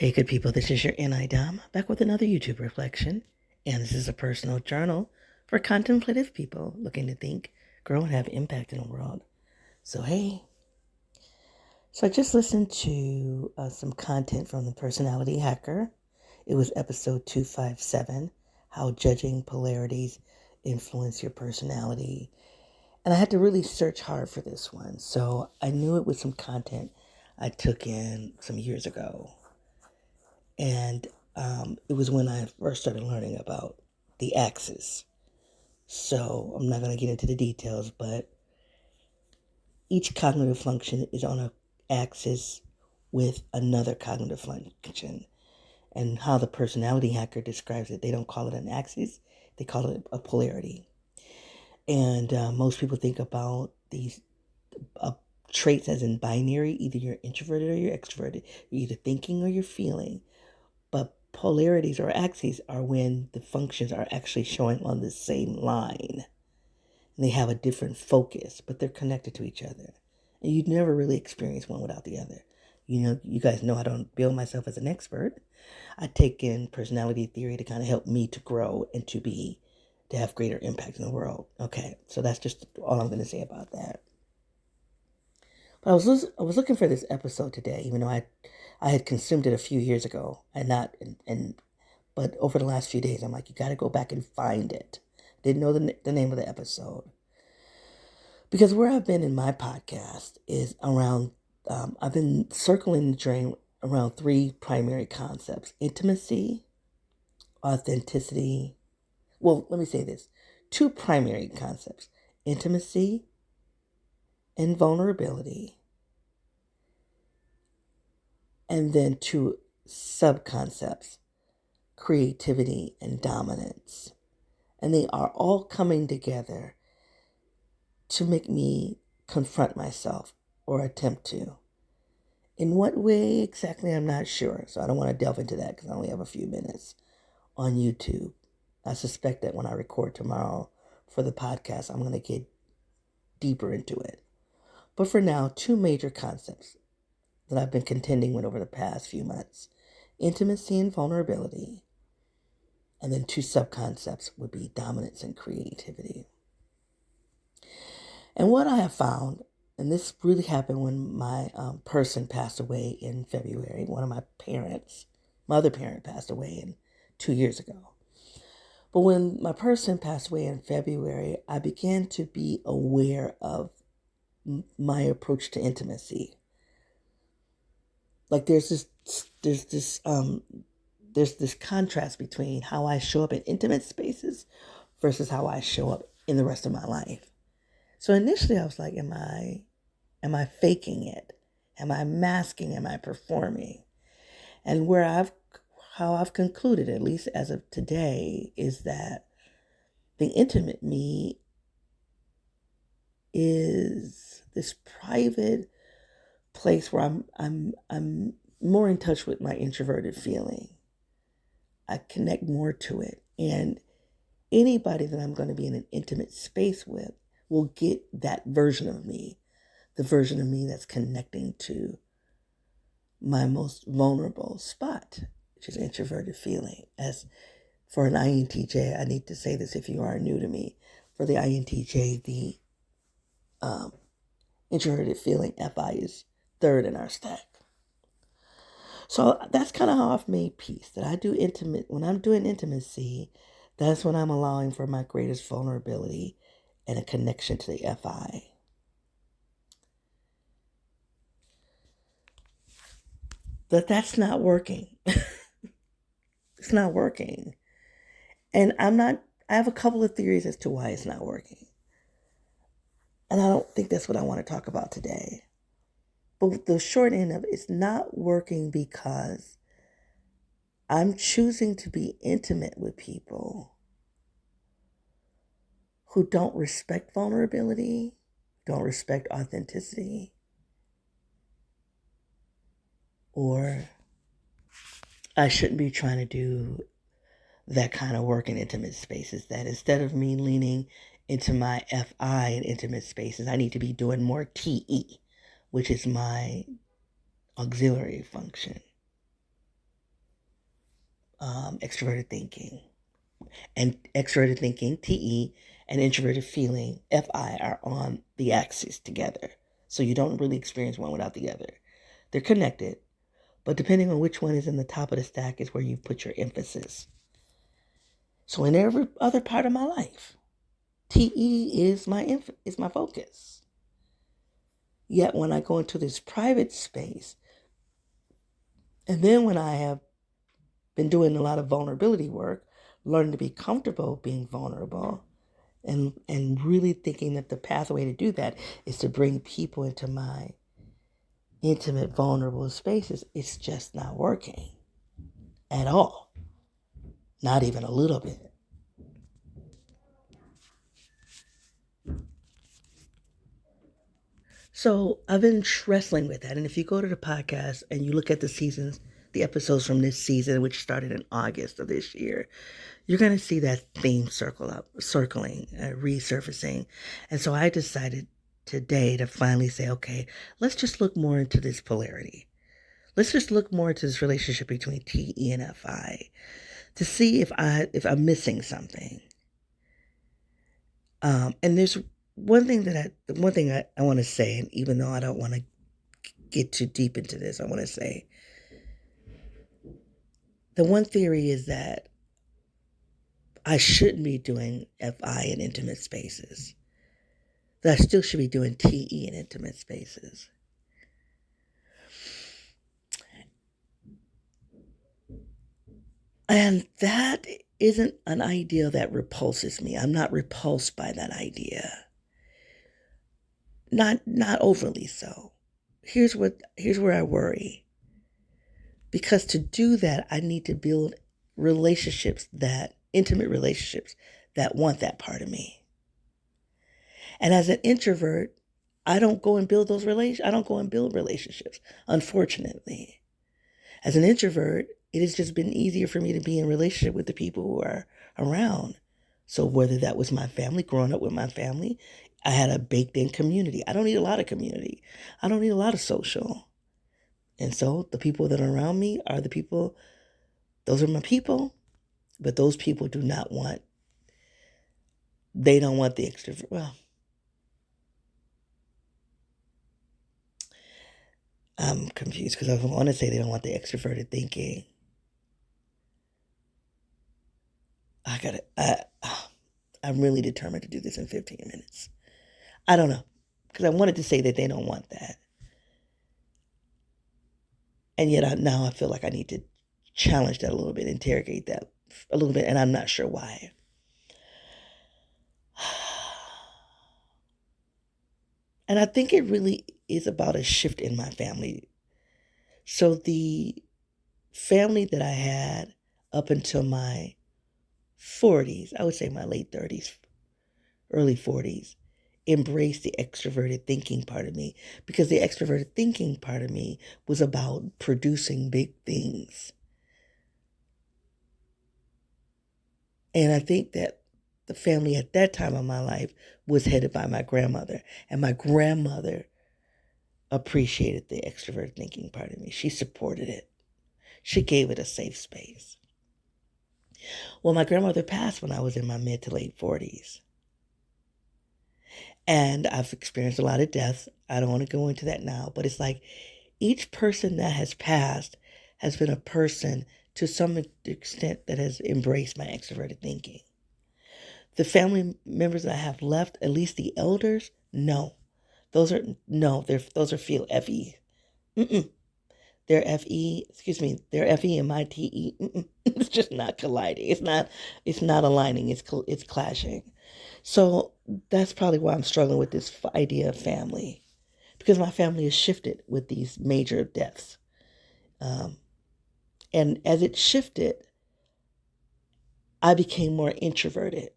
Hey, good people, this is your NI Dom back with another YouTube reflection. And this is a personal journal for contemplative people looking to think, grow, and have impact in the world. So, hey. So, I just listened to some content from the Personality Hacker. It was episode 257, How Judging Polarities Influence Your Personality. And I had to really search hard for this one. So, I knew it was some content I took in some years ago. And it was when I first started learning about the axis. So I'm not going to get into the details, but each cognitive function is on an axis with another cognitive function. And how the personality hacker describes it, they don't call it an axis, they call it a polarity. And most people think about these traits as in binary, either you're introverted or you're extroverted, you're either thinking or you're feeling. But polarities or axes are when the functions are actually showing on the same line. And they have a different focus, but they're connected to each other. And you'd never really experience one without the other. You know, you guys know I don't bill myself as an expert. I take in personality theory to kind of help me to grow and to have greater impact in the world. Okay, so that's just all I'm going to say about that. But I was looking for this episode today, even though I had consumed it a few years ago, but over the last few days, I'm like, you got to go back and find it. Didn't know the name of the episode because where I've been in my podcast is around. I've been circling the drain around three primary concepts: intimacy, authenticity. Well, let me say this: two primary concepts: intimacy and vulnerability. And then two sub-concepts, creativity and dominance. And they are all coming together to make me confront myself or attempt to. In what way exactly, I'm not sure. So I don't want to delve into that because I only have a few minutes on YouTube. I suspect that when I record tomorrow for the podcast, I'm going to get deeper into it. But for now, two major concepts that I've been contending with over the past few months: intimacy and vulnerability. And then two sub-concepts would be dominance and creativity. And what I have found, and this really happened when my person passed away in February. One of my other parent passed away 2 years ago. But when my person passed away in February, I began to be aware of my approach to intimacy. Like there's this contrast between how I show up in intimate spaces versus how I show up in the rest of my life. So initially I was like, am I faking it? Am I masking? Am I performing? And how I've concluded, at least as of today, is that the intimate me is this private place where I'm more in touch with my introverted feeling. I connect more to it. And anybody that I'm going to be in an intimate space with will get that version of me, the version of me that's connecting to my most vulnerable spot, which is introverted feeling. As for an INTJ, I need to say this if you are new to me. For the INTJ, the introverted feeling FI is third in our stack. So that's kind of how I've made peace. That I do when I'm doing intimacy, that's when I'm allowing for my greatest vulnerability and a connection to the FI. But that's not working. It's not working. And I have a couple of theories as to why it's not working. And I don't think that's what I want to talk about today. But the short end of it's not working because I'm choosing to be intimate with people who don't respect vulnerability, don't respect authenticity, or I shouldn't be trying to do that kind of work in intimate spaces. That instead of me leaning into my FI in intimate spaces, I need to be doing more TE, which is my auxiliary function. extroverted thinking. And extroverted thinking, TE, and introverted feeling, FI, are on the axis together. So you don't really experience one without the other. They're connected, but depending on which one is in the top of the stack is where you put your emphasis. So in every other part of my life, TE is my focus. Yet when I go into this private space, and then when I have been doing a lot of vulnerability work, learning to be comfortable being vulnerable, and really thinking that the pathway to do that is to bring people into my intimate, vulnerable spaces, it's just not working at all. Not even a little bit. So I've been wrestling with that. And if you go to the podcast and you look at the episodes from this season, which started in August of this year, you're going to see that theme circling, resurfacing. And so I decided today to finally say, okay, let's just look more into this polarity. Let's just look more into this relationship between TE and FI to see if I'm missing something. And there's one thing I want to say, and even though I don't want to get too deep into this, I want to say the one theory is that I shouldn't be doing FI in intimate spaces. That I still should be doing TE in intimate spaces. And that isn't an idea that repulses me. I'm not repulsed by that idea. Not overly so. Here's where I worry. Because to do that, I need to build intimate relationships that want that part of me. And as an introvert, I don't go and build relationships, unfortunately. As an introvert, it has just been easier for me to be in relationship with the people who are around. So whether that was my family, growing up with my family, I had a baked in community. I don't need a lot of community. I don't need a lot of social. And so the people that are around me are those are my people, but those people they don't want the extrovert. Well, I'm confused because I want to say they don't want the extroverted thinking. I'm really determined to do this in 15 minutes. I don't know, because I wanted to say that they don't want that. And yet now I feel like I need to challenge that a little bit, interrogate that a little bit, and I'm not sure why. And I think it really is about a shift in my family. So the family that I had up until my 40s, I would say my late 30s, early 40s, embraced the extroverted thinking part of me, because the extroverted thinking part of me was about producing big things. And I think that the family at that time of my life was headed by my grandmother. And my grandmother appreciated the extroverted thinking part of me. She supported it. She gave it a safe space. Well, my grandmother passed when I was in my mid to late 40s. And I've experienced a lot of deaths. I don't want to go into that now, but it's like each person that has passed has been a person to some extent that has embraced my extroverted thinking. The family members that I have left, at least the elders, no. Those are feel FE. Mm-mm. Their FE, their FE and my TE. Mm-mm. It's just not colliding. It's not aligning. It's clashing. So that's probably why I'm struggling with this idea of family, because my family has shifted with these major deaths. And as it shifted, I became more introverted.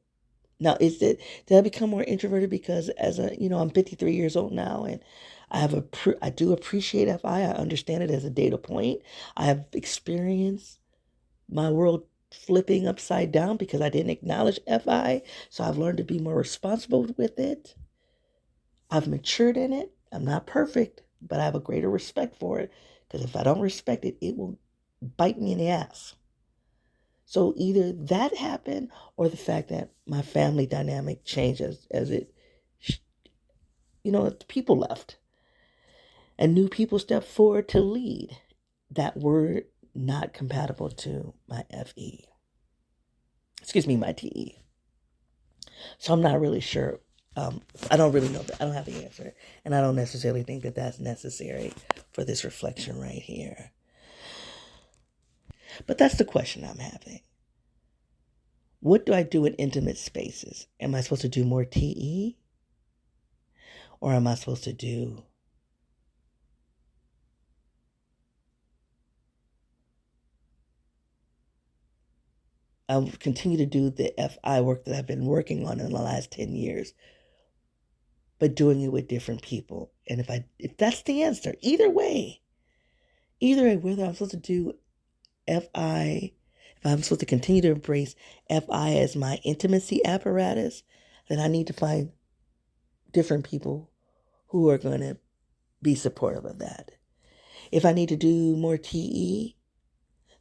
Now, did I become more introverted because I'm 53 years old now, and I do appreciate FI. I understand it as a data point. I have experienced my world flipping upside down because I didn't acknowledge FI. So I've learned to be more responsible with it. I've matured in it. I'm not perfect, but I have a greater respect for it, because if I don't respect it, it will bite me in the ass. So either that happened or the fact that my family dynamic changed as it, people left and new people stepped forward to lead that were not compatible to my FE. Excuse me, my TE. So I'm not really sure. I don't really know that. I don't have the answer. And I don't necessarily think that that's necessary for this reflection right here. But that's the question I'm having. What do I do in intimate spaces? Am I supposed to do more TE? Or am I supposed to do I'll continue to do the FI work that I've been working on in the last 10 years, but doing it with different people. And if that's the answer, either way, whether I'm supposed to do FI, if I'm supposed to continue to embrace FI as my intimacy apparatus, then I need to find different people who are going to be supportive of that. If I need to do more TE,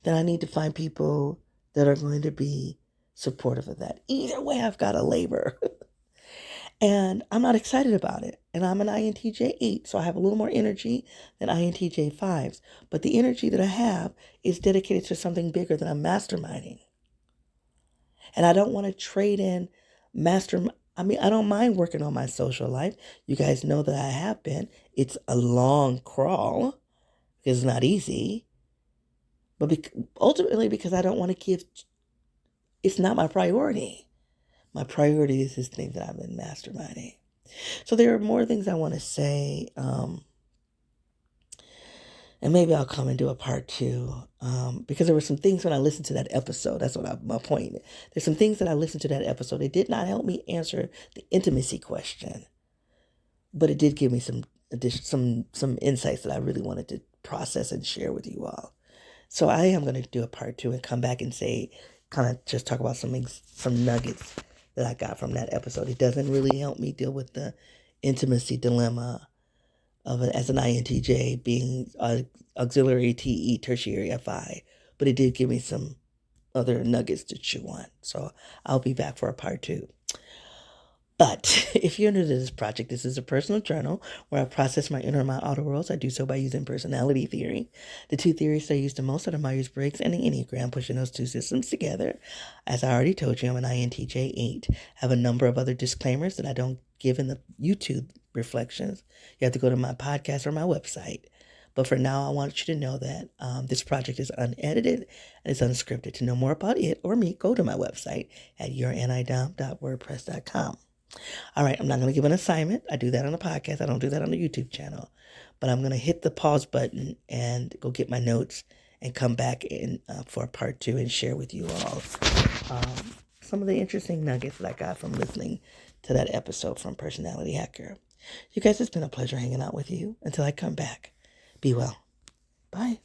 then I need to find people that are going to be supportive of that. Either way, I've got to labor. And I'm not excited about it. And I'm an INTJ 8, so I have a little more energy than INTJ 5s. But the energy that I have is dedicated to something bigger than I'm masterminding. And I don't want to trade in I don't mind working on my social life. You guys know that I have been. It's a long crawl. It's not easy. But ultimately, because I don't want to it's not my priority. My priority is this thing that I've been masterminding. So there are more things I want to say. And maybe I'll come and do a part 2. Because there were some things when I listened to that episode. That's my point. There's some things that I listened to that episode. It did not help me answer the intimacy question. But it did give me some insights that I really wanted to process and share with you all. So I am going to do a part 2 and come back and say, kind of just talk about some nuggets that I got from that episode. It doesn't really help me deal with the intimacy dilemma of it as an INTJ being auxiliary TE, tertiary FI, but it did give me some other nuggets to chew on. So I'll be back for a part 2. But if you're new to this project, this is a personal journal where I process my inner and my outer worlds. I do so by using personality theory. The 2 theories I use the most are the Myers-Briggs and the Enneagram, pushing those 2 systems together. As I already told you, I'm an INTJ 8. I have a number of other disclaimers that I don't give in the YouTube reflections. You have to go to my podcast or my website. But for now, I want you to know that this project is unedited and it's unscripted. To know more about it or me, go to my website at youranidom.wordpress.com. All right, I'm not going to give an assignment. I do that on the podcast. I don't do that on the YouTube channel. But I'm going to hit the pause button and go get my notes and come back in for part 2 and share with you all some of the interesting nuggets that I got from listening to that episode from Personality Hacker. You guys, it's been a pleasure hanging out with you. Until I come back, be well. Bye.